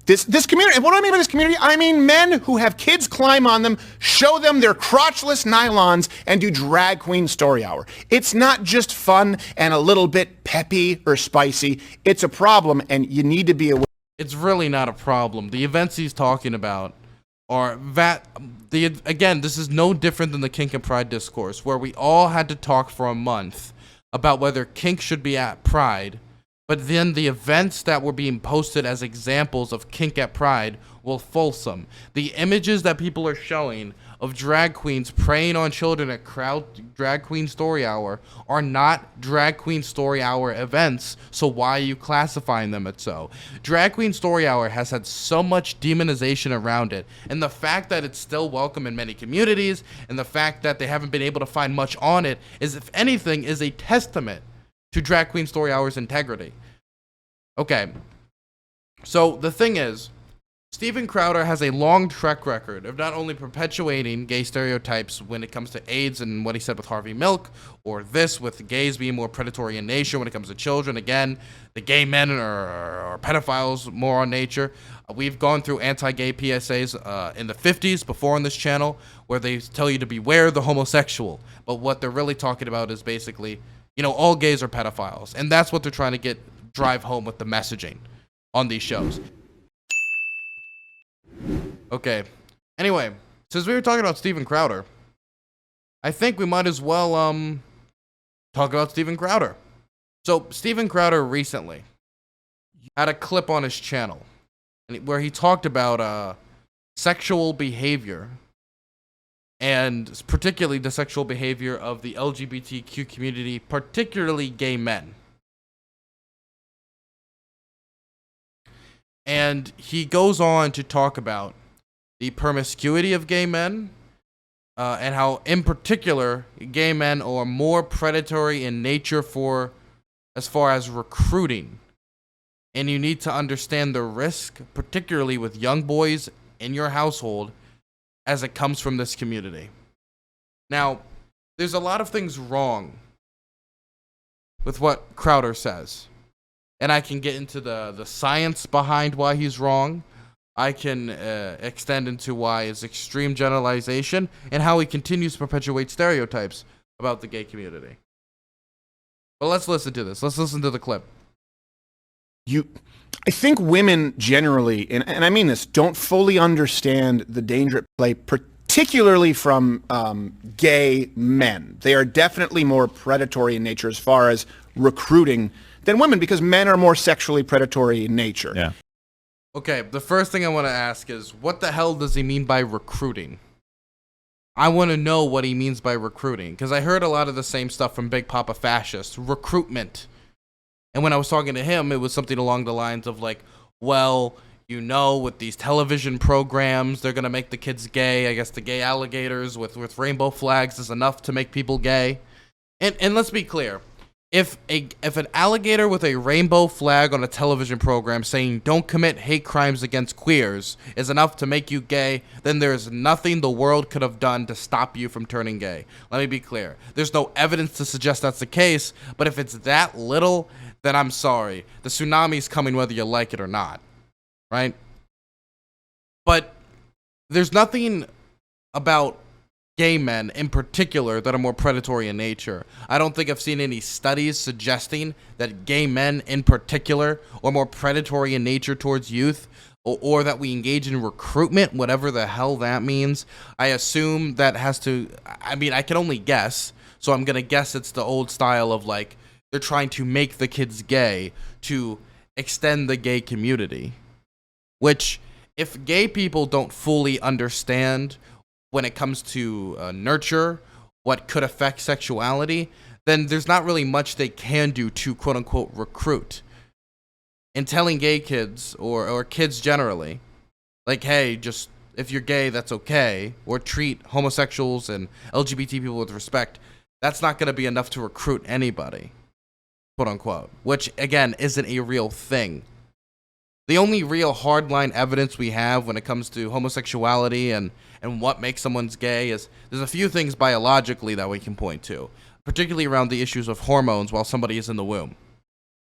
This community, and what do I mean by this community? I mean men who have kids climb on them, show them their crotchless nylons, and do drag queen story hour. It's not just fun and a little bit peppy or spicy. It's a problem, and you need to be aware. It's really not a problem. The events he's talking about are again, this is no different than the kink and pride discourse, where we all had to talk for a month about whether kink should be at pride. But then the events that were being posted as examples of kink at pride were fulsome. The images that people are showing of drag queens preying on children at drag queen story hour are not drag queen story hour events, so why are you classifying them as so? Drag queen story hour has had so much demonization around it, and the fact that it's still welcome in many communities, and the fact that they haven't been able to find much on it is, if anything, is a testament to drag queen story hour's integrity. Okay, so the thing is, Steven Crowder has a long track record of not only perpetuating gay stereotypes when it comes to AIDS and what he said with Harvey Milk, or this with gays being more predatory in nature when it comes to children. Again, the gay men are pedophiles more on nature. We've gone through anti-gay PSAs in the 50s before on this channel, where they tell you to beware the homosexual. But what they're really talking about is basically, you know, all gays are pedophiles. And that's what they're trying to drive home with the messaging on these shows. Okay. Anyway, since we were talking about Steven Crowder, I think we might as well talk about Steven Crowder. So Steven Crowder recently had a clip on his channel where he talked about sexual behavior, and particularly the sexual behavior of the LGBTQ community, particularly gay men. And he goes on to talk about the promiscuity of gay men, and how, in particular, gay men are more predatory in nature as far as recruiting. And you need to understand the risk, particularly with young boys in your household, as it comes from this community. Now, there's a lot of things wrong with what Crowder says. And I can get into the science behind why he's wrong. I can extend into why it's extreme generalization, and how he continues to perpetuate stereotypes about the gay community. But let's listen to this. Let's listen to the clip. I think women generally, and I mean this, don't fully understand the danger at play, particularly from gay men. They are definitely more predatory in nature as far as recruiting than women, because men are more sexually predatory in nature. Yeah. Okay, the first thing I want to ask is, what the hell does he mean by recruiting? I want to know what he means by recruiting, because I heard a lot of the same stuff from Big Papa Fascist, recruitment. And when I was talking to him, it was something along the lines of like, well, you know, with these television programs, they're going to make the kids gay. I guess the gay alligators with rainbow flags is enough to make people gay. And let's be clear. If an alligator with a rainbow flag on a television program saying don't commit hate crimes against queers is enough to make you gay, then there's nothing the world could have done to stop you from turning gay. Let me be clear. There's no evidence to suggest that's the case, but if it's that little, then I'm sorry. The tsunami's coming whether you like it or not, right? But there's nothing about gay men in particular that are more predatory in nature. I don't think I've seen any studies suggesting that gay men in particular are more predatory in nature towards youth, or that we engage in recruitment, whatever the hell that means. I assume that has to, I mean, I can only guess, so I'm gonna guess it's the old style of like, they're trying to make the kids gay to extend the gay community. Which, if gay people don't fully understand when it comes to nurture, what could affect sexuality, then there's not really much they can do to quote-unquote recruit. And telling gay kids, or kids generally, like, hey, just, if you're gay, that's okay, or treat homosexuals and LGBT people with respect, that's not going to be enough to recruit anybody, quote-unquote, which, again, isn't a real thing. The only real hardline evidence we have when it comes to homosexuality and what makes someone's gay is there's a few things biologically that we can point to, particularly around the issues of hormones while somebody is in the womb.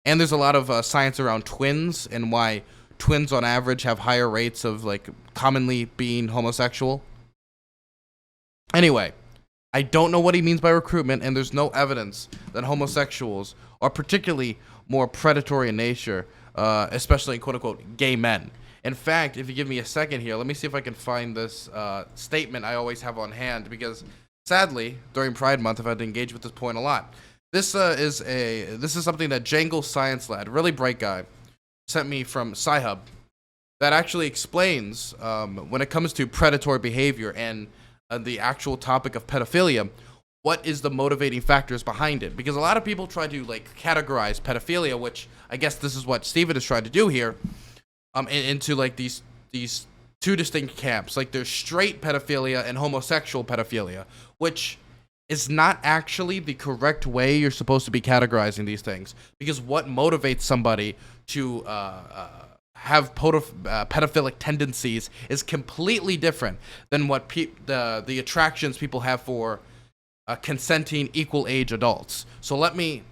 And there's a lot of science around twins and why twins on average have higher rates of like commonly being homosexual. Anyway, I don't know what he means by recruitment, and there's no evidence that homosexuals are particularly more predatory in nature, especially quote-unquote gay men. In fact, if you give me a second here, let me see if I can find this statement I always have on hand, because sadly, during Pride Month, I've had to engage with this point a lot. This is something that Jangle Science Lad, really bright guy, sent me from Sci-Hub that actually explains when it comes to predatory behavior and the actual topic of pedophilia, what is the motivating factors behind it. Because a lot of people try to like categorize pedophilia, which I guess this is what Steven is trying to do here, into like these two distinct camps. Like there's straight pedophilia and homosexual pedophilia, which is not actually the correct way you're supposed to be categorizing these things. Because what motivates somebody to have pedophilic tendencies is completely different than what the attractions people have for consenting equal age adults. So let me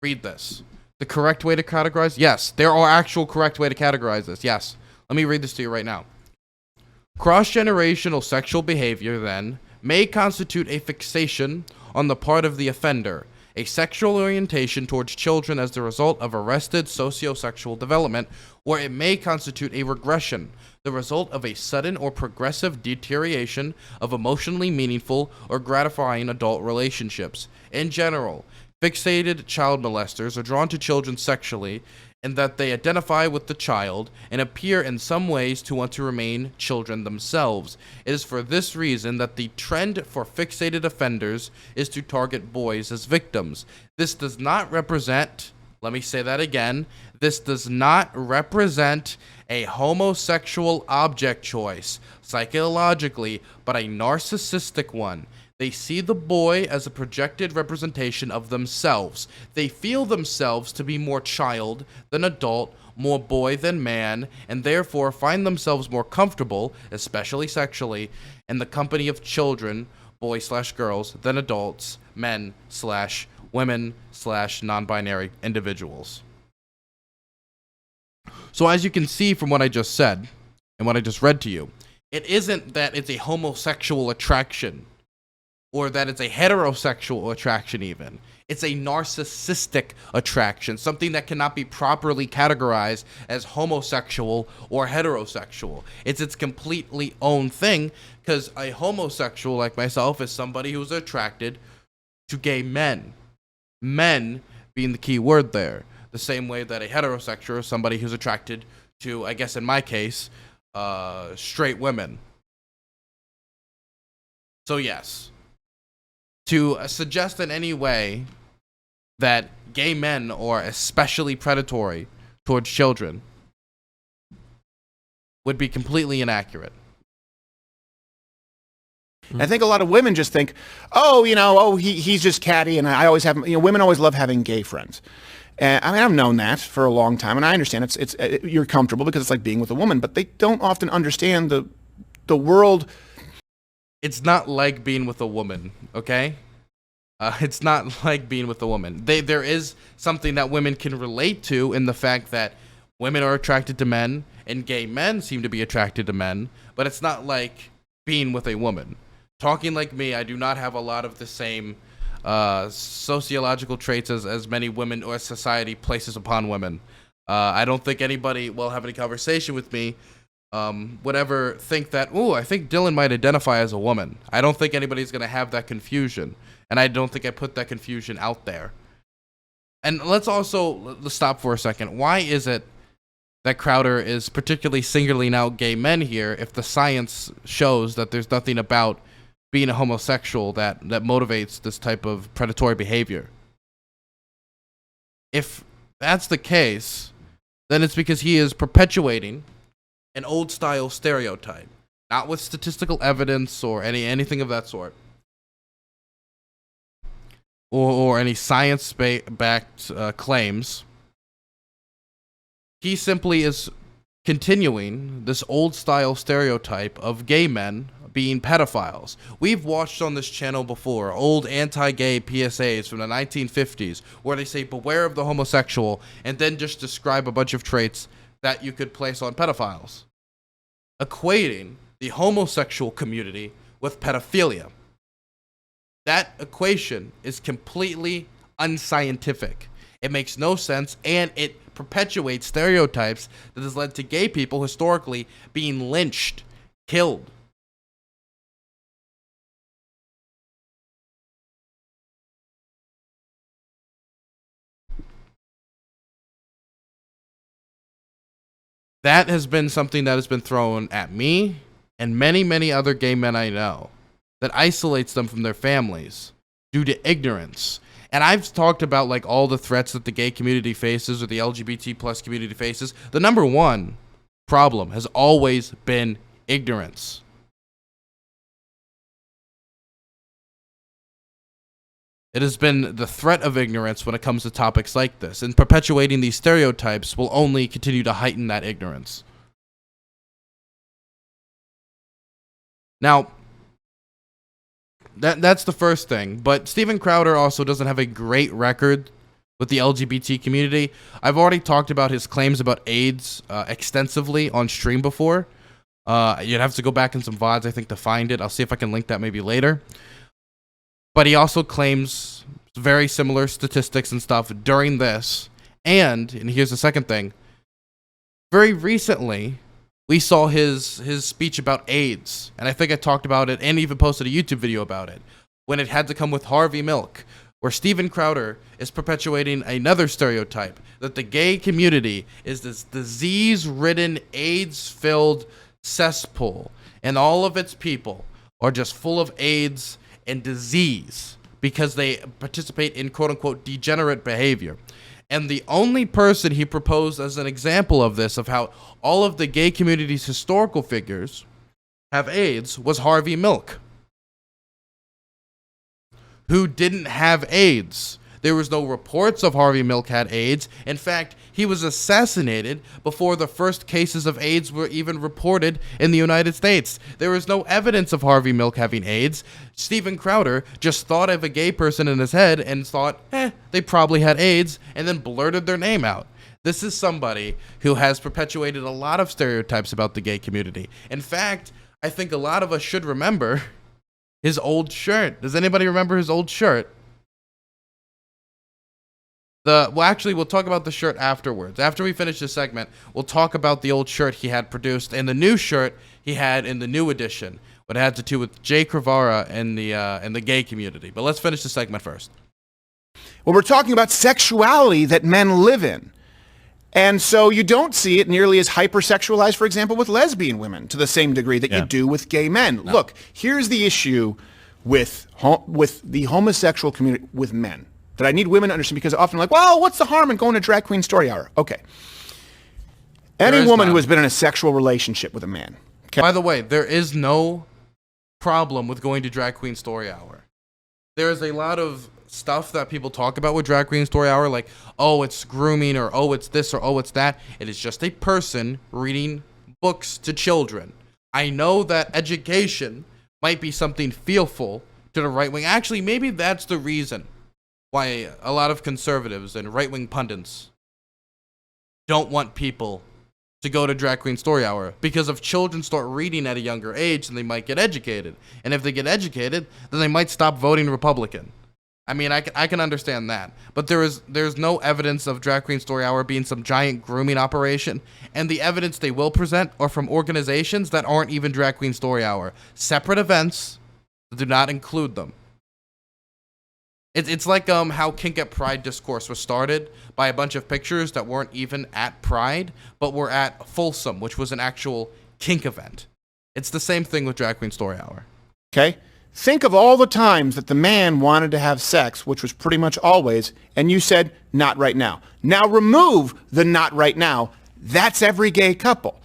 read this. The correct way to categorize? Yes, there are actual correct way to categorize this. Yes. Let me read this to you right now. Cross-generational sexual behavior, then, may constitute a fixation on the part of the offender, a sexual orientation towards children as the result of arrested sociosexual development, or it may constitute a regression, the result of a sudden or progressive deterioration of emotionally meaningful or gratifying adult relationships. In general, fixated child molesters are drawn to children sexually in that they identify with the child and appear in some ways to want to remain children themselves. It is for this reason that the trend for fixated offenders is to target boys as victims. This does not represent, let me say that again, this does not represent a homosexual object choice, psychologically, but a narcissistic one. They see the boy as a projected representation of themselves. They feel themselves to be more child than adult, more boy than man, and therefore find themselves more comfortable, especially sexually, in the company of children, boys/girls, than adults, men/women/non-binary individuals. So as you can see from what I just said, and what I just read to you, it isn't that it's a homosexual attraction, or that it's a heterosexual attraction even. It's a narcissistic attraction, something that cannot be properly categorized as homosexual or heterosexual. It's its completely own thing, because a homosexual like myself is somebody who's attracted to gay men. Men being the key word there. The same way that a heterosexual is somebody who's attracted to, I guess in my case, straight women. So yes. To suggest in any way that gay men are especially predatory towards children would be completely inaccurate. I think a lot of women just think, he's just catty, and I always have, women always love having gay friends. And I mean, I've known that for a long time, and I understand you're comfortable because it's like being with a woman, but they don't often understand the world. It's not like being with a woman, okay? It's not like being with a woman. There is something that women can relate to in the fact that women are attracted to men and gay men seem to be attracted to men, but it's not like being with a woman. Talking like me, I do not have a lot of the same sociological traits as many women or society places upon women. I don't think anybody will have any conversation with me would ever think that, I think Dylan might identify as a woman. I don't think anybody's going to have that confusion. And I don't think I put that confusion out there. And let's stop for a second. Why is it that Crowder is particularly singling out gay men here if the science shows that there's nothing about being a homosexual that motivates this type of predatory behavior? If that's the case, then it's because he is perpetuating an old-style stereotype, not with statistical evidence or anything of that sort, or any science-backed claims. He simply is continuing this old-style stereotype of gay men being pedophiles. We've watched on this channel before old anti-gay PSAs from the 1950s where they say beware of the homosexual and then just describe a bunch of traits that you could place on pedophiles, equating the homosexual community with pedophilia. That equation is completely unscientific. It makes no sense, and it perpetuates stereotypes that has led to gay people historically being lynched, killed. That has been something that has been thrown at me and many, many other gay men I know that isolates them from their families due to ignorance. And I've talked about like all the threats that the gay community faces or the LGBT plus community faces. The number one problem has always been ignorance. It has been the threat of ignorance when it comes to topics like this, and perpetuating these stereotypes will only continue to heighten that ignorance. Now, that's the first thing, but Steven Crowder also doesn't have a great record with the LGBT community. I've already talked about his claims about AIDS extensively on stream before. You'd have to go back in some VODs, I think, to find it. I'll see if I can link that maybe later. But he also claims very similar statistics and stuff during this. And here's the second thing. Very recently, we saw his speech about AIDS. And I think I talked about it and even posted a YouTube video about it. When it had to come with Harvey Milk, where Steven Crowder is perpetuating another stereotype. That the gay community is this disease-ridden, AIDS-filled cesspool. And all of its people are just full of AIDS and disease because they participate in quote-unquote degenerate behavior. And the only person he proposed as an example of this, of how all of the gay community's historical figures have AIDS, was Harvey Milk, who didn't have AIDS. There was no reports of Harvey Milk had AIDS. In fact, he was assassinated before the first cases of AIDS were even reported in the United States. There was no evidence of Harvey Milk having AIDS. Steven Crowder just thought of a gay person in his head and thought, they probably had AIDS, and then blurted their name out. This is somebody who has perpetuated a lot of stereotypes about the gay community. In fact, I think a lot of us should remember his old shirt. Does anybody remember his old shirt? We'll talk about the shirt afterwards. After we finish this segment, we'll talk about the old shirt he had produced and the new shirt he had in the new edition. What had to do with Jay Crivara and the gay community. But let's finish the segment first. Well, we're talking about sexuality that men live in. And so you don't see it nearly as hypersexualized, for example, with lesbian women to the same degree that you do with gay men. No. Look, here's the issue with the homosexual community, with men, that I need women to understand, because often like, well, what's the harm in going to drag queen story hour? Okay. Any woman who has been in a sexual relationship with a man. Okay? By the way, there is no problem with going to drag queen story hour. There is a lot of stuff that people talk about with drag queen story hour, like, oh, it's grooming, or oh, it's this, or oh, it's that. It is just a person reading books to children. I know that education might be something fearful to the right wing. Actually, maybe that's the reason why a lot of conservatives and right-wing pundits don't want people to go to drag queen story hour, because if children start reading at a younger age, then they might get educated, and if they get educated, then they might stop voting Republican. I mean, I can understand that, but there's no evidence of drag queen story hour being some giant grooming operation, and the evidence they will present are from organizations that aren't even drag queen story hour, separate events that do not include them. It's like how Kink at Pride discourse was started by a bunch of pictures that weren't even at Pride, but were at Folsom, which was an actual kink event. It's the same thing with Drag Queen Story Hour. Okay? Think of all the times that the man wanted to have sex, which was pretty much always, and you said, not right now. Now remove the not right now. That's every gay couple.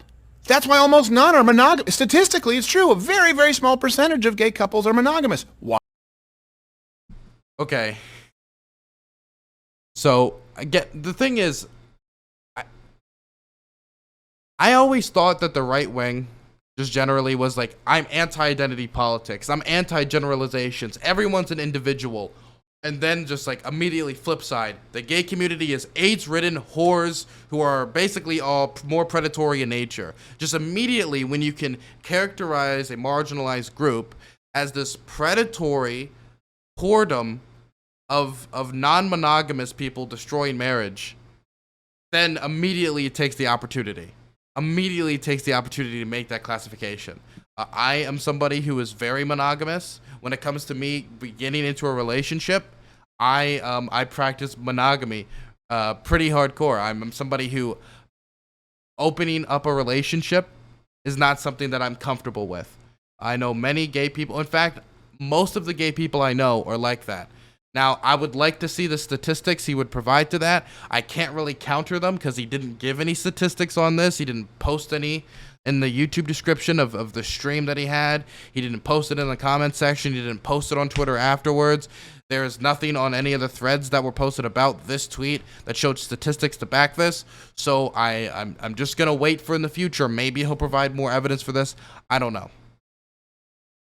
That's why almost none are monogamous. Statistically, it's true. A very, very small percentage of gay couples are monogamous. Why? Okay. So, the thing is, I always thought that the right wing just generally was like, I'm anti-identity politics, I'm anti-generalizations, everyone's an individual. And then just like immediately flip side, the gay community is AIDS-ridden whores who are basically all more predatory in nature. Just immediately when you can characterize a marginalized group as this predatory whoredom of non-monogamous people destroying marriage, then immediately it takes the opportunity. Immediately takes the opportunity to make that classification. I am somebody who is very monogamous. When it comes to me getting into a relationship, I practice monogamy pretty hardcore. I'm somebody who opening up a relationship is not something that I'm comfortable with. I know many gay people. In fact, most of the gay people I know are like that. Now, I would like to see the statistics he would provide to that. I can't really counter them because he didn't give any statistics on this. He didn't post any in the YouTube description of the stream that he had. He didn't post it in the comment section. He didn't post it on Twitter afterwards. There is nothing on any of the threads that were posted about this tweet that showed statistics to back this. So I'm just going to wait for in the future. Maybe he'll provide more evidence for this. I don't know.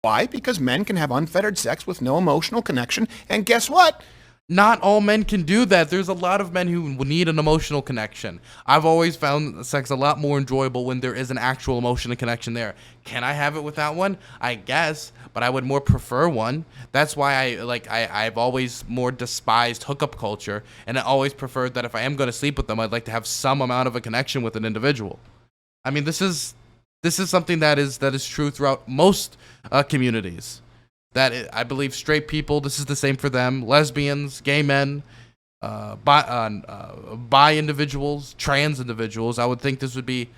Why? Because men can have unfettered sex with no emotional connection, and guess what? Not all men can do that. There's a lot of men who need an emotional connection. I've always found sex a lot more enjoyable when there is an actual emotional connection there. Can I have it without one? I guess, but I would more prefer one. That's why I've always more despised hookup culture, and I always preferred that if I am going to sleep with them, I'd like to have some amount of a connection with an individual. I mean, this is something that is true throughout most communities. I believe straight people, this is the same for them. Lesbians, gay men, bi individuals, trans individuals. I would think this would be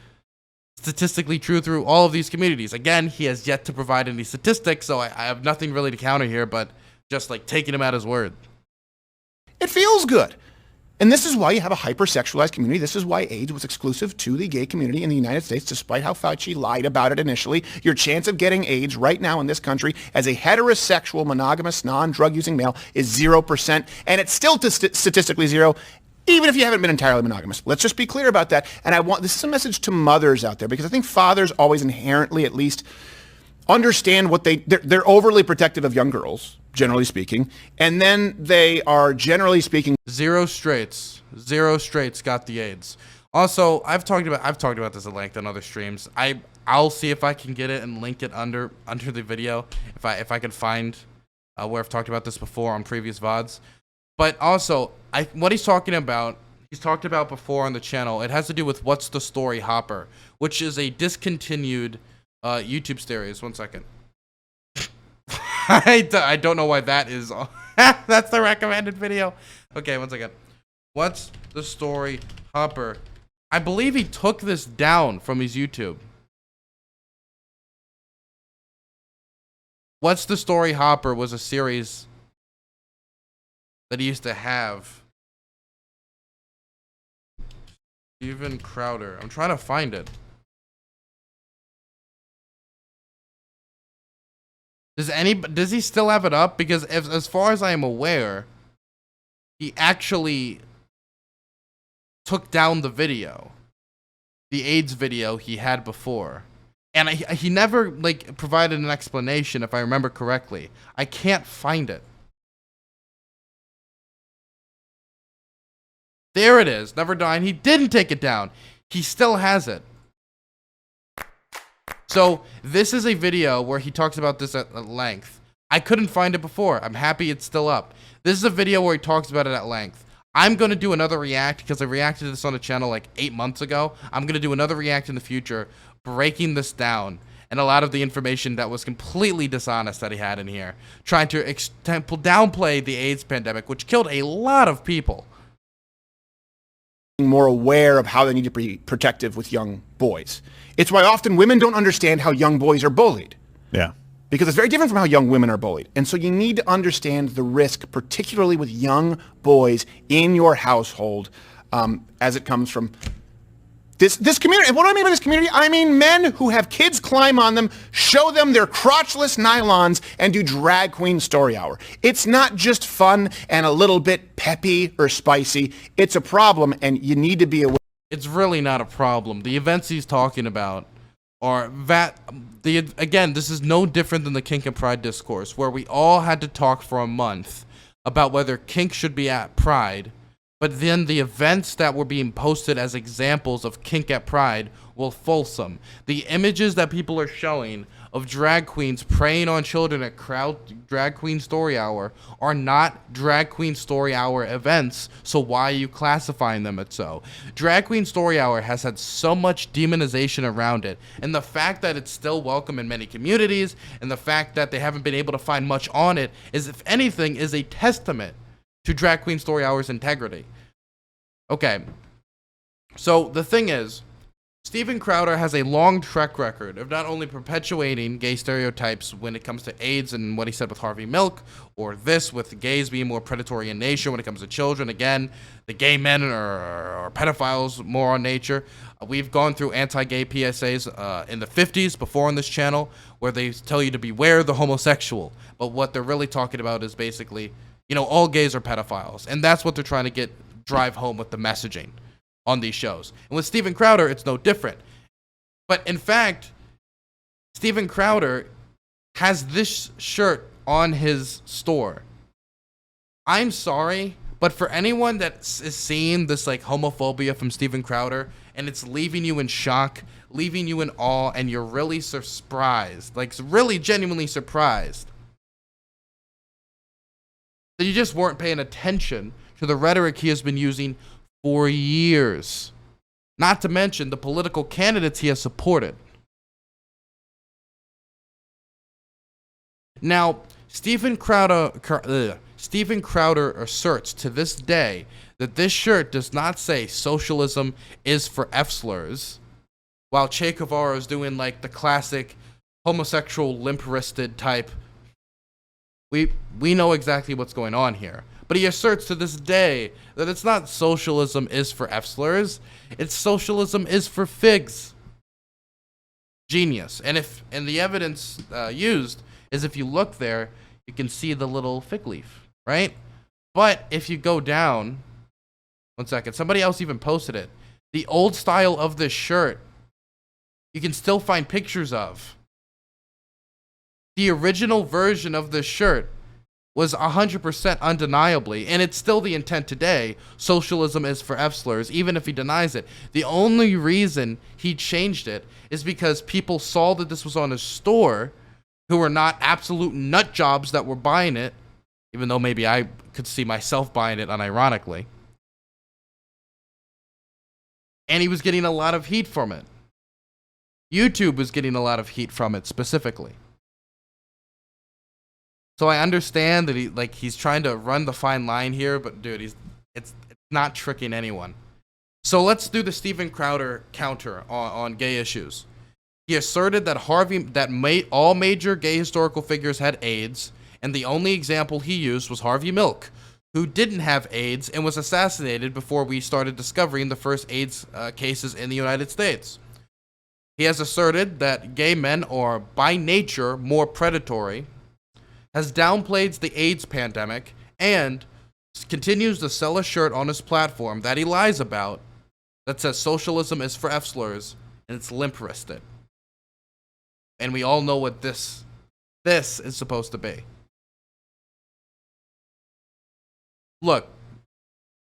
statistically true through all of these communities. Again, he has yet to provide any statistics, so I have nothing really to counter here, but just like taking him at his word. It feels good. And this is why you have a hypersexualized community. This is why AIDS was exclusive to the gay community in the United States, despite how Fauci lied about it initially. Your chance of getting AIDS right now in this country as a heterosexual, monogamous, non-drug-using male is 0%, and it's still statistically zero, even if you haven't been entirely monogamous. Let's just be clear about that. And this is a message to mothers out there, because I think fathers always inherently, at least, understand what they're overly protective of young girls, generally speaking, and then they are generally speaking zero straights got the AIDS. Also, I've talked about this at length on other streams. I'll see if I can get it and link it under the video if I can find where I've talked about this before on previous VODs. But also, what he's talked about before on the channel. It has to do with What's the Story Hopper, which is a discontinued YouTube series. 1 second. I don't know why that is. That's the recommended video. Okay, 1 second. What's the Story Hopper? I believe he took this down from his YouTube. What's the Story Hopper was a series that he used to have. Steven Crowder. I'm trying to find it. Does he still have it up? Because as far as I am aware, he actually took down the video, the AIDS video he had before, and he never provided an explanation, if I remember correctly. I can't find it. There it is. Never Dying. He didn't take it down. He still has it. So this is a video where he talks about this at length. I couldn't find it before. I'm happy it's still up. This is a video where he talks about it at length. I'm going to do another react because I reacted to this on the channel like 8 months ago. I'm going to do another react in the future, breaking this down and a lot of the information that was completely dishonest that he had in here, trying to downplay the AIDS pandemic, which killed a lot of people. More aware of how they need to be protective with young boys. It's why often women don't understand how young boys are bullied. Yeah. Because it's very different from how young women are bullied. And so you need to understand the risk, particularly with young boys in your household, as it comes from this community. And what do I mean by this community? I mean men who have kids climb on them, show them their crotchless nylons, and do drag queen story hour. It's not just fun and a little bit peppy or spicy. It's a problem, and you need to be aware. It's really not a problem. The events he's talking about are again, this is no different than the kink and pride discourse, where we all had to talk for a month about whether kink should be at Pride, but then the events that were being posted as examples of kink at Pride were fulsome. The images that people are showing of drag queens preying on children at Drag Queen Story Hour are not Drag Queen Story Hour events, so why are you classifying them as so? Drag Queen Story Hour has had so much demonization around it, and the fact that it's still welcome in many communities, and the fact that they haven't been able to find much on it, is, if anything, is a testament to Drag Queen Story Hour's integrity. Okay, so the thing is, Steven Crowder has a long track record of not only perpetuating gay stereotypes when it comes to AIDS and what he said with Harvey Milk, or this with gays being more predatory in nature when it comes to children. Again, the gay men are pedophiles more on nature. We've gone through anti-gay PSAs in the 50s before on this channel where they tell you to beware the homosexual. But what they're really talking about is basically, you know, all gays are pedophiles. And that's what they're trying to drive home with the messaging on these shows. And with Steven Crowder, it's no different. But in fact, Steven Crowder has this shirt on his store. I'm sorry, but for anyone that is seeing this like homophobia from Steven Crowder and it's leaving you in shock, leaving you in awe, and you're really surprised, like really genuinely surprised, that you just weren't paying attention to the rhetoric he has been using for years, not to mention the political candidates he has supported. Now, Steven Crowder asserts to this day that this shirt does not say socialism is for F-slurs, while Che Guevara is doing like the classic homosexual limp-wristed type. We know exactly what's going on here. But he asserts to this day that it's not socialism is for F-slurs, it's socialism is for figs. Genius. And the evidence used is if you look there, you can see the little fig leaf, right? But if you go down, one second, somebody else even posted it. The old style of this shirt, you can still find pictures of. The original version of this shirt was 100% undeniably, and it's still the intent today, socialism is for F-slurs, even if he denies it. The only reason he changed it is because people saw that this was on his store, who were not absolute nut jobs that were buying it, even though maybe I could see myself buying it unironically. And he was getting a lot of heat from it. YouTube was getting a lot of heat from it specifically. So I understand that he's trying to run the fine line here, but dude, it's not tricking anyone. So let's do the Steven Crowder counter on gay issues. He asserted that all major gay historical figures had AIDS, and the only example he used was Harvey Milk, who didn't have AIDS and was assassinated before we started discovering the first AIDS cases in the United States. He has asserted that gay men are by nature more predatory, has downplayed the AIDS pandemic, and continues to sell a shirt on his platform that he lies about that says socialism is for F-slurs, and it's limp-wristed. And we all know what this is supposed to be. Look,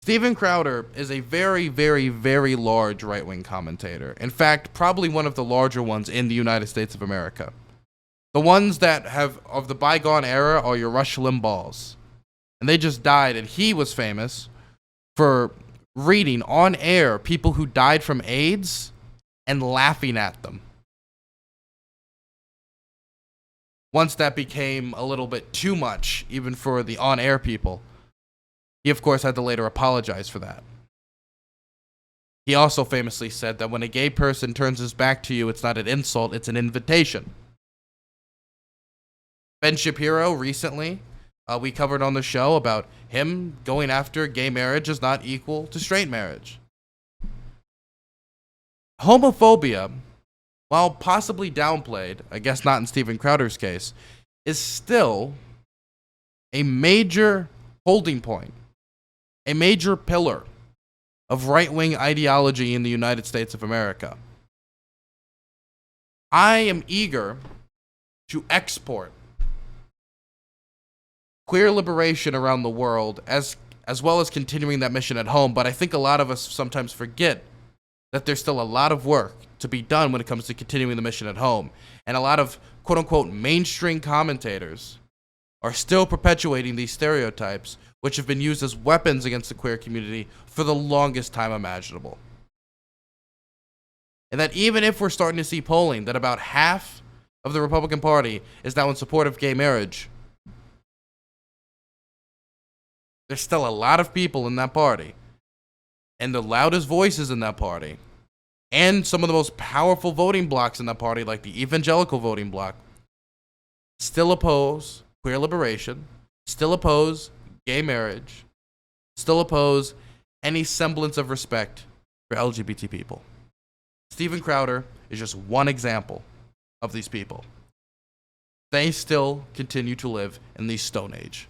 Steven Crowder is a very, very, very large right-wing commentator. In fact, probably one of the larger ones in the United States of America. The ones that have of the bygone era are your Rush Limbaughs. And they just died, and he was famous for reading on air people who died from AIDS and laughing at them. Once that became a little bit too much, even for the on-air people, he of course had to later apologize for that. He also famously said that when a gay person turns his back to you, it's not an insult, it's an invitation. Ben Shapiro recently, we covered on the show about him going after gay marriage is not equal to straight marriage. Homophobia, while possibly downplayed, I guess not in Steven Crowder's case, is still a major holding point, a major pillar of right-wing ideology in the United States of America. I am eager to export queer liberation around the world, as well as continuing that mission at home. But I think a lot of us sometimes forget that there's still a lot of work to be done when it comes to continuing the mission at home. And a lot of quote-unquote mainstream commentators are still perpetuating these stereotypes, which have been used as weapons against the queer community for the longest time imaginable. And that even if we're starting to see polling that about half of the Republican Party is now in support of gay marriage, there's still a lot of people in that party, and the loudest voices in that party, and some of the most powerful voting blocs in that party, like the evangelical voting bloc, still oppose queer liberation, still oppose gay marriage, still oppose any semblance of respect for LGBT people. Steven Crowder is just one example of these people. They still continue to live in the Stone Age.